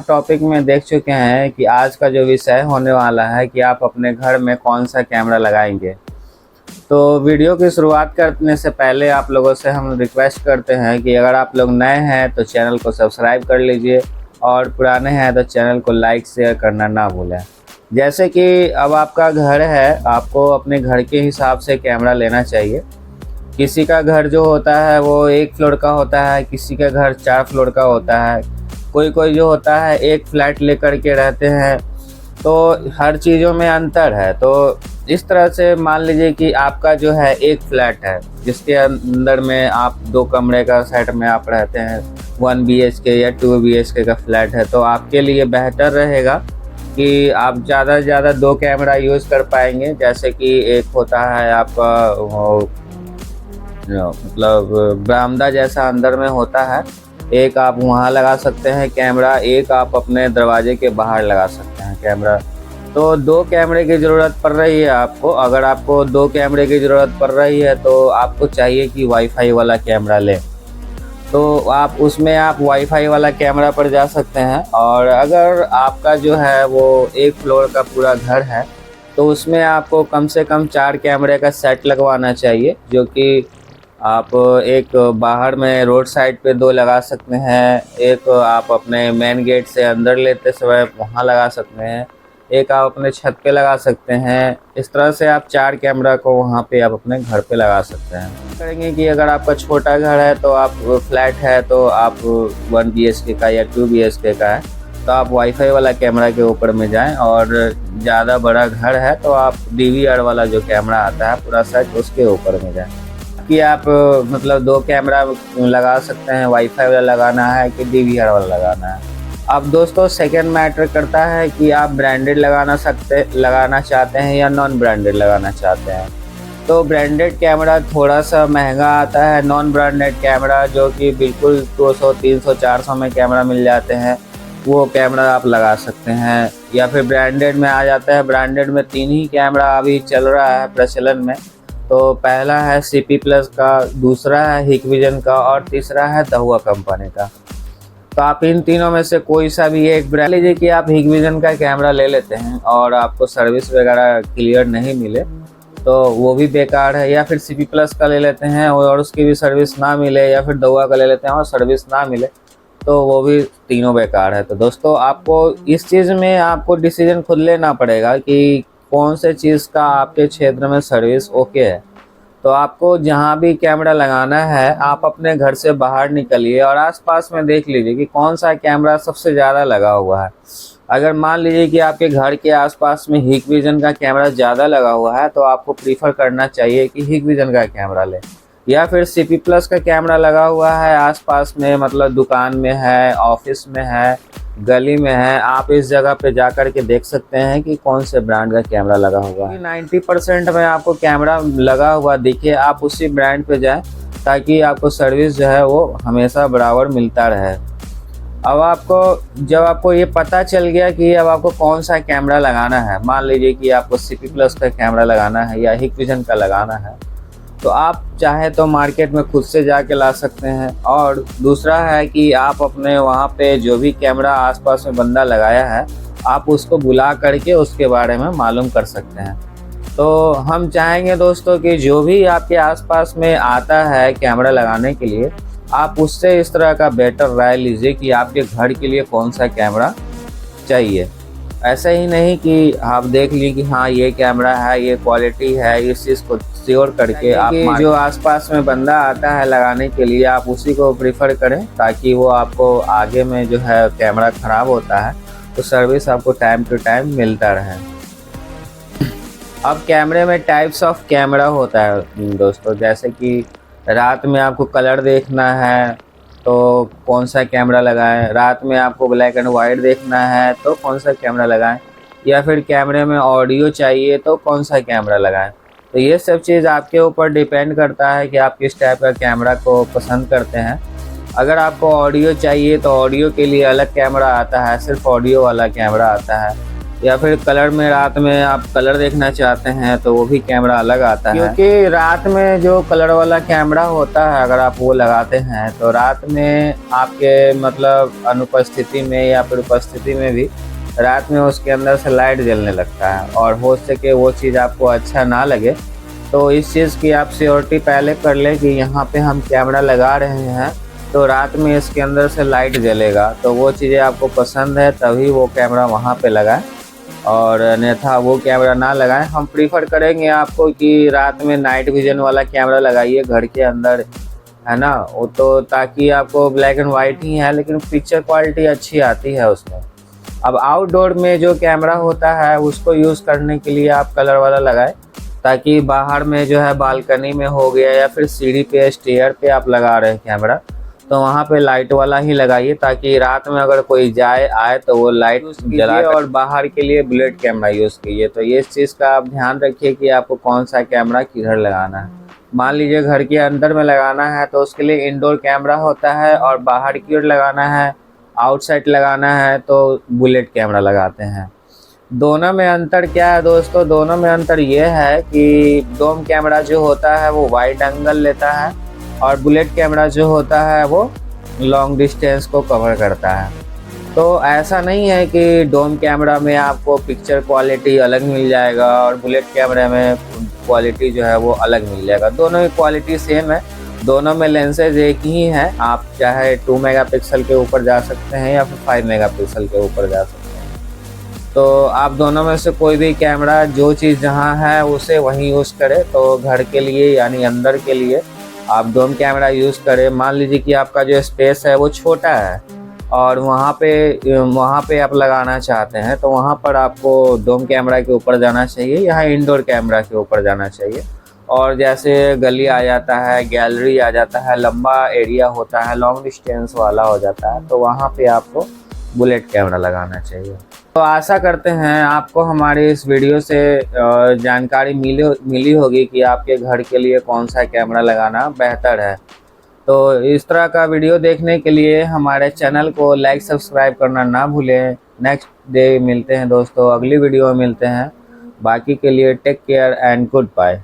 आप टॉपिक में देख चुके हैं कि आज का जो विषय होने वाला है कि आप अपने घर में कौन सा कैमरा लगाएंगे। तो वीडियो की शुरुआत करने से पहले आप लोगों से हम रिक्वेस्ट करते हैं कि अगर आप लोग नए हैं तो चैनल को सब्सक्राइब कर लीजिए और पुराने हैं तो चैनल को लाइक शेयर करना ना भूलें। जैसे कि अब आपका घर है, आपको अपने घर के हिसाब से कैमरा लेना चाहिए। किसी का घर जो होता है वो 1 फ्लोर का होता है, किसी का घर 4 फ्लोर का होता है, कोई जो होता है एक फ्लैट लेकर के रहते हैं। तो हर चीज़ों में अंतर है। तो इस तरह से मान लीजिए कि आपका जो है एक फ्लैट है जिसके अंदर में आप 2 कमरे का सेट में आप रहते हैं, 1 BHK या 2 BHK का फ्लैट है, तो आपके लिए बेहतर रहेगा कि आप ज़्यादा से ज़्यादा 2 कैमरा यूज़ कर पाएंगे। जैसे कि एक होता है आपका मतलब बरामदा जैसा अंदर में होता है, एक आप वहाँ लगा सकते हैं कैमरा, एक आप अपने दरवाजे के बाहर लगा सकते हैं कैमरा। तो 2 कैमरे की ज़रूरत पड़ रही है आपको। अगर आपको 2 कैमरे की ज़रूरत पड़ रही है तो आपको चाहिए कि वाईफाई वाला कैमरा लें। तो आप उसमें आप वाईफाई वाला कैमरा पर जा सकते हैं। और अगर आपका जो है वो 1 फ्लोर का पूरा घर है तो उसमें आपको कम से कम 4 कैमरे का सेट लगवाना चाहिए, जो कि आप एक बाहर में रोड साइड पे 2 लगा सकते हैं, एक आप अपने मेन गेट से अंदर लेते समय वहाँ लगा सकते हैं, एक आप अपने छत पे लगा सकते हैं। इस तरह से आप 4 कैमरा को वहाँ पे आप अपने घर पे लगा सकते हैं। करेंगे कि अगर आपका छोटा घर है तो आप फ्लैट है तो आप 1 BHK का या 2 BHK का है तो आप वाईफाई वाला कैमरा के ऊपर में जाएं, और ज़्यादा बड़ा घर है तो आप DVR वाला जो कैमरा आता है पूरा सेट उसके ऊपर में जाएं कि आप मतलब 2 कैमरा लगा सकते हैं। वाईफाई वाला लगाना है कि DVR वाला लगाना है। अब दोस्तों सेकंड मैटर करता है कि आप ब्रांडेड लगाना चाहते हैं या नॉन ब्रांडेड लगाना चाहते हैं। तो ब्रांडेड कैमरा थोड़ा सा महंगा आता है, नॉन ब्रांडेड कैमरा जो कि बिल्कुल 200, 300, 400 में कैमरा मिल जाते हैं, वो कैमरा आप लगा सकते हैं। या फिर ब्रांडेड में आ जाता है। ब्रांडेड में 3 ही कैमरा अभी चल रहा है प्रचलन में। तो पहला है CP+ का, दूसरा है हिकविजन का और तीसरा है दहुआ कंपनी का। तो आप इन तीनों में से कोई सा भी एक ब्रांड लीजिए कि आप हिकविजन का कैमरा ले लेते हैं और आपको सर्विस वगैरह क्लियर नहीं मिले तो वो भी बेकार है, या फिर CP+ का ले लेते हैं और उसकी भी सर्विस ना मिले, या फिर दहुआ का ले लेते हैं और सर्विस ना मिले, तो वो भी तीनों बेकार है। तो दोस्तों आपको इस चीज़ में आपको डिसीजन खुद लेना पड़ेगा कि कौन से चीज़ का आपके क्षेत्र में सर्विस ओके है। तो आपको जहाँ भी कैमरा लगाना है आप अपने घर से बाहर निकलिए और आसपास में देख लीजिए कि कौन सा कैमरा सबसे ज़्यादा लगा हुआ है। अगर मान लीजिए कि आपके घर के आसपास में हिकविजन का कैमरा ज़्यादा लगा हुआ है तो आपको प्रीफर करना चाहिए कि हिकविजन का कैमरा लें। या फिर CP+ का कैमरा लगा हुआ है आसपास में, मतलब दुकान में है, ऑफिस में है, गली में है, आप इस जगह पे जा कर के देख सकते हैं कि कौन से ब्रांड का कैमरा लगा हुआ है। 90% में आपको कैमरा लगा हुआ दिखे, आप उसी ब्रांड पे जाएं ताकि आपको सर्विस जो है वो हमेशा बराबर मिलता रहे। अब जब आपको ये पता चल गया कि अब आपको कौन सा कैमरा लगाना है, मान लीजिए कि आपको CP+ का कैमरा लगाना है या हिकविजन का लगाना है, तो आप चाहे तो मार्केट में खुद से जाके ला सकते हैं। और दूसरा है कि आप अपने वहाँ पे जो भी कैमरा आसपास में बंदा लगाया है आप उसको बुला करके उसके बारे में मालूम कर सकते हैं। तो हम चाहेंगे दोस्तों कि जो भी आपके आसपास में आता है कैमरा लगाने के लिए आप उससे इस तरह का बेटर राय लीजिए कि आपके घर के लिए कौन सा कैमरा चाहिए। ऐसा ही नहीं कि आप देख ली कि हाँ ये कैमरा है, ये क्वालिटी है, इस चीज़ को श्योर करके आप जो आसपास में बंदा आता है लगाने के लिए आप उसी को प्रीफर करें, ताकि वो आपको आगे में जो है कैमरा ख़राब होता है तो सर्विस आपको टाइम टू टाइम मिलता रहे। अब कैमरे में टाइप्स ऑफ कैमरा होता है दोस्तों, जैसे कि रात में आपको कलर देखना है तो कौन सा कैमरा लगाएं, रात में आपको ब्लैक एंड वाइट देखना है तो कौन सा कैमरा लगाएं, या फिर कैमरे में ऑडियो चाहिए तो कौन सा कैमरा लगाएं। तो ये सब चीज़ आपके ऊपर डिपेंड करता है कि आप किस टाइप का कैमरा को पसंद करते हैं। अगर आपको ऑडियो चाहिए तो ऑडियो के लिए अलग कैमरा आता है, सिर्फ ऑडियो वाला कैमरा आता है। या फिर कलर में रात में आप कलर देखना चाहते हैं तो वो भी कैमरा अलग आता है। क्योंकि रात में जो कलर वाला कैमरा होता है अगर आप वो लगाते हैं तो रात में आपके मतलब अनुपस्थिति में या फिर उपस्थिति में भी रात में उसके अंदर से लाइट जलने लगता है, और हो सके वो चीज़ आपको अच्छा ना लगे। तो इस चीज़ की आप श्योरिटी पहले कर लें कि यहाँ पे हम कैमरा लगा रहे हैं तो रात में इसके अंदर से लाइट जलेगा, तो वो चीज़ें आपको पसंद है तभी वो कैमरा वहाँ पे लगाएं, और अन्यथा वो कैमरा ना लगाएं। हम प्रीफर करेंगे आपको कि रात में नाइट विजन वाला कैमरा लगाइए घर के अंदर, है ना। वो तो ताकि आपको ब्लैक एंड वाइट ही है लेकिन पिक्चर क्वालिटी अच्छी आती है उसमें। अब आउटडोर में जो कैमरा होता है उसको यूज़ करने के लिए आप कलर वाला लगाएं, ताकि बाहर में जो है बालकनी में हो गया या फिर सीढ़ी पे स्टेयर पे आप लगा रहे हैं कैमरा तो वहाँ पे लाइट वाला ही लगाइए, ताकि रात में अगर कोई जाए आए तो वो लाइट जलाए। और बाहर के लिए बुलेट कैमरा यूज़ कीजिए। तो ये चीज़ का आप ध्यान रखिए कि आपको कौन सा कैमरा किधर लगाना है। मान लीजिए घर के अंदर में लगाना है तो उसके लिए इंडोर कैमरा होता है, और बाहर की ओर लगाना है, आउटसाइड लगाना है तो बुलेट कैमरा लगाते हैं। दोनों में अंतर क्या है दोस्तों? दोनों में अंतर ये है कि डोम कैमरा जो होता है वो वाइड एंगल लेता है, और बुलेट कैमरा जो होता है वो लॉन्ग डिस्टेंस को कवर करता है। तो ऐसा नहीं है कि डोम कैमरा में आपको पिक्चर क्वालिटी अलग मिल जाएगा और बुलेट कैमरे में क्वालिटी जो है वो अलग मिल जाएगा। दोनों की क्वालिटी सेम है, दोनों में लेंसेज एक ही है। आप चाहे 2 मेगापिक्सल के ऊपर जा सकते हैं या फिर 5 मेगापिक्सल के ऊपर जा सकते हैं। तो आप दोनों में से कोई भी कैमरा जो चीज़ जहाँ है उसे वहीं यूज़ करें। तो घर के लिए यानी अंदर के लिए आप डोम कैमरा यूज़ करें। मान लीजिए कि आपका जो स्पेस है वो छोटा है और वहाँ पे आप लगाना चाहते हैं तो वहाँ पर आपको डोम कैमरा के ऊपर जाना चाहिए, यहाँ इंडोर कैमरा के ऊपर जाना चाहिए। और जैसे गली आ जाता है, गैलरी आ जाता है, लंबा एरिया होता है, लॉन्ग डिस्टेंस वाला हो जाता है तो वहाँ पे आपको बुलेट कैमरा लगाना चाहिए। तो आशा करते हैं आपको हमारी इस वीडियो से जानकारी मिली होगी कि आपके घर के लिए कौन सा कैमरा लगाना बेहतर है। तो इस तरह का वीडियो देखने के लिए हमारे चैनल को लाइक सब्सक्राइब करना ना भूलें। नेक्स्ट डे मिलते हैं दोस्तों, अगली वीडियो में मिलते हैं। बाकी के लिए take care and good bye.